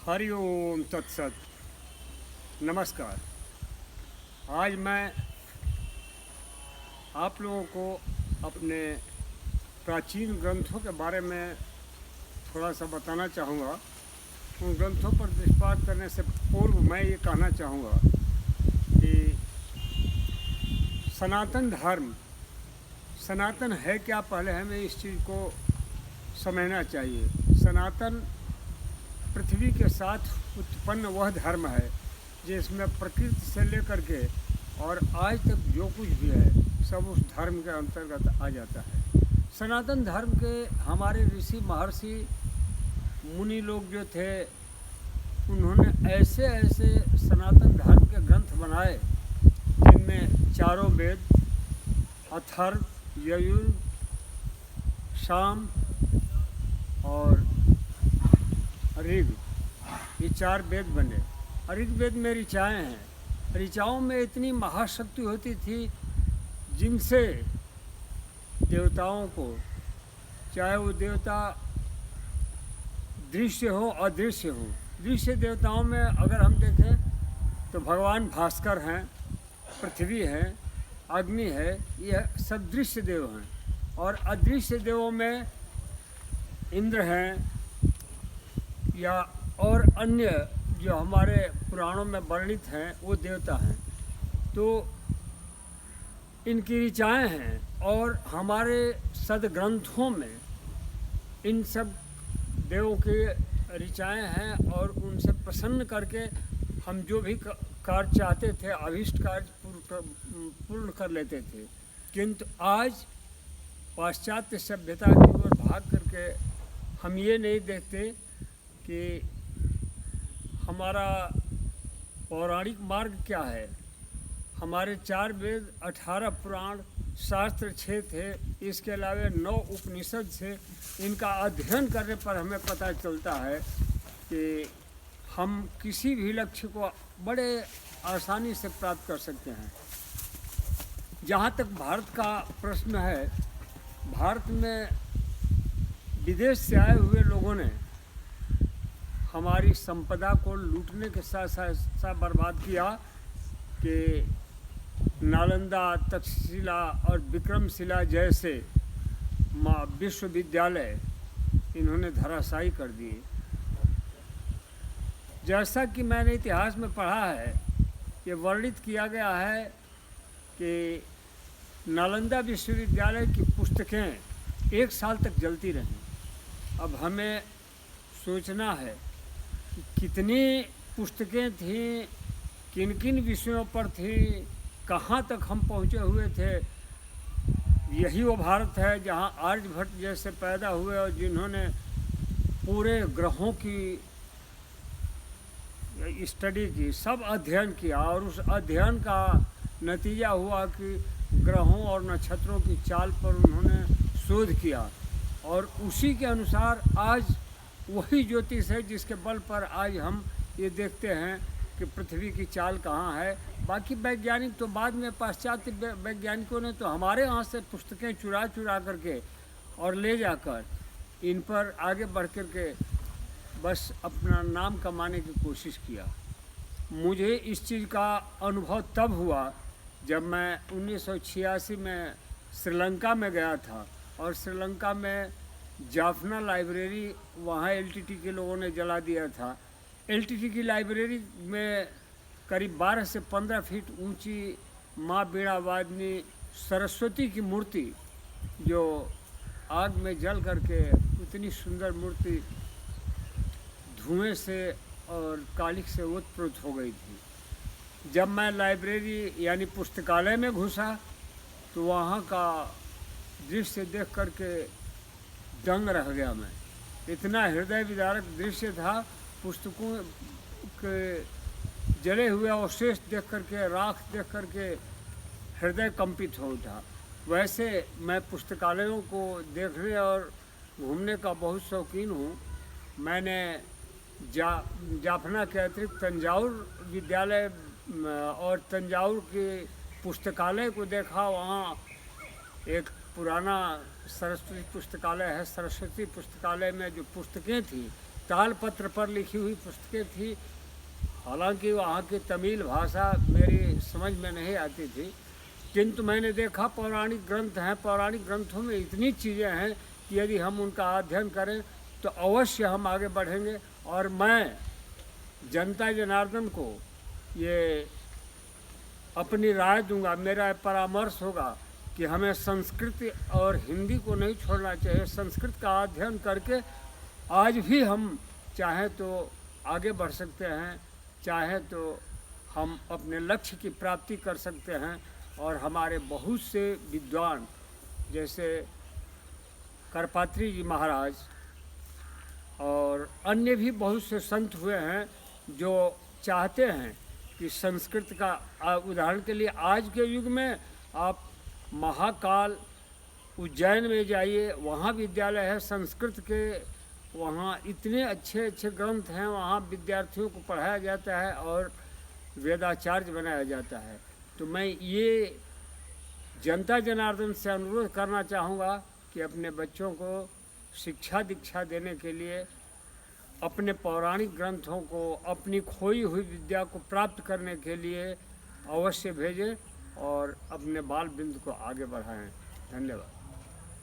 हरि ओम तत्सत। नमस्कार। आज मैं आप लोगों को अपने प्राचीन ग्रंथों के बारे में थोड़ा सा बताना चाहूँगा। उन ग्रंथों पर दृष्टिपात करने से पूर्व मैं ये कहना चाहूँगा कि सनातन धर्म सनातन है क्या, पहले हमें इस चीज़ को समझना चाहिए। सनातन पृथ्वी के साथ उत्पन्न वह धर्म है जिसमें प्रकृति से लेकर के और आज तक जो कुछ भी है सब उस धर्म के अंतर्गत आ जाता है। सनातन धर्म के हमारे ऋषि महर्षि मुनि लोग जो थे, उन्होंने ऐसे ऐसे सनातन धर्म के ग्रंथ बनाए जिनमें चारों वेद, अथर्व, यजुर्वेद, साम और ऋग, ये चार वेद बने। ऋग्वेद में ऋचाएँ हैं। ऋचाओं में इतनी महाशक्ति होती थी जिनसे देवताओं को, चाहे वो देवता दृश्य हो अदृश्य हो, दृश्य देवताओं में अगर हम देखें तो भगवान भास्कर हैं, पृथ्वी है, अग्नि है, यह सब दृश्य देव हैं। और अदृश्य देवों में इंद्र हैं या और अन्य जो हमारे पुराणों में वर्णित हैं वो देवता हैं। तो इनकी ऋचाएँ हैं और हमारे सदग्रंथों में इन सब देवों की ऋचाएँ हैं और उनसे प्रसन्न करके हम जो भी कार्य चाहते थे, अभीष्ट कार्य पूर्ण कर लेते थे। किंतु आज पाश्चात्य सभ्यता की ओर भाग करके हम ये नहीं देखते कि हमारा पौराणिक मार्ग क्या है। हमारे 4 वेद, 18 पुराण, शास्त्र 6 थे, इसके अलावा 9 उपनिषद थे। इनका अध्ययन करने पर हमें पता चलता है कि हम किसी भी लक्ष्य को बड़े आसानी से प्राप्त कर सकते हैं। जहाँ तक भारत का प्रश्न है, भारत में विदेश से आए हुए लोगों ने हमारी संपदा को लूटने के साथ साथ बर्बाद किया कि नालंदा, तक्षशिला और विक्रमशिला जैसे विश्वविद्यालय इन्होंने धराशायी कर दिए। जैसा कि मैंने इतिहास में पढ़ा है, ये वर्णित किया गया है कि नालंदा विश्वविद्यालय की पुस्तकें 1 साल तक जलती रहीं। अब हमें सोचना है कि कितनी पुस्तकें थीं, किन किन विषयों पर थीं, कहाँ तक हम पहुँचे हुए थे। यही वो भारत है जहाँ आर्यभट्ट जैसे पैदा हुए और जिन्होंने पूरे ग्रहों की स्टडी की, सब अध्ययन किया और उस अध्ययन का नतीजा हुआ कि ग्रहों और नक्षत्रों की चाल पर उन्होंने शोध किया और उसी के अनुसार आज वही ज्योतिष है जिसके बल पर आज हम ये देखते हैं कि पृथ्वी की चाल कहाँ है। बाकी वैज्ञानिक तो बाद में, पाश्चात्य वैज्ञानिकों ने तो हमारे यहाँ से पुस्तकें चुरा चुरा करके और ले जाकर इन पर आगे बढ़ कर के बस अपना नाम कमाने की कोशिश किया। मुझे इस चीज़ का अनुभव तब हुआ जब मैं 1986 में श्रीलंका में गया था और श्रीलंका में जाफना लाइब्रेरी, वहाँ एलटीटी के लोगों ने जला दिया था। एलटीटी की लाइब्रेरी में करीब 12 से 15 फीट ऊंची माँ बीणावादिनी सरस्वती की मूर्ति जो आग में जल करके उतनी सुंदर मूर्ति धुएं से और कालिख से ओतप्रोत हो गई थी। जब मैं लाइब्रेरी यानी पुस्तकालय में घुसा तो वहाँ का दृश्य देख करके दंग रह गया मैं। इतना हृदय विदारक दृश्य था। पुस्तकों के जले हुए अवशेष देख करके, राख देख करके हृदय कंपित हो उठा। वैसे मैं पुस्तकालयों को देखने और घूमने का बहुत शौकीन हूँ। मैंने जाफना के अतिरिक्त तंजावुर विद्यालय और तंजावुर के पुस्तकालय को देखा। वहाँ एक पुराना सरस्वती पुस्तकालय है। सरस्वती पुस्तकालय में जो पुस्तकें थी तालपत्र पर लिखी हुई पुस्तकें थी। हालांकि वहाँ की तमिल भाषा मेरी समझ में नहीं आती थी, किंतु मैंने देखा पौराणिक ग्रंथ हैं, पौराणिक ग्रंथों में इतनी चीज़ें हैं कि यदि हम उनका अध्ययन करें तो अवश्य हम आगे बढ़ेंगे। और मैं जनता जनार्दन को ये अपनी राय दूंगा, मेरा परामर्श होगा कि हमें संस्कृत और हिंदी को नहीं छोड़ना चाहिए। संस्कृत का अध्ययन करके आज भी हम चाहें तो आगे बढ़ सकते हैं, चाहे तो हम अपने लक्ष्य की प्राप्ति कर सकते हैं। और हमारे बहुत से विद्वान जैसे करपात्री जी महाराज और अन्य भी बहुत से संत हुए हैं जो चाहते हैं कि संस्कृत का उदाहरण के लिए आज के युग में आप महाकाल उज्जैन में जाइए, वहाँ विद्यालय है संस्कृत के, वहाँ इतने अच्छे अच्छे ग्रंथ हैं, वहाँ विद्यार्थियों को पढ़ाया जाता है और वेदाचार्य बनाया जाता है। तो मैं ये जनता जनार्दन से अनुरोध करना चाहूँगा कि अपने बच्चों को शिक्षा दीक्षा देने के लिए अपने पौराणिक ग्रंथों को, अपनी खोई हुई विद्या को प्राप्त करने के लिए अवश्य भेजें और अपने बाल बिंद को आगे बढ़ाएं। धन्यवाद।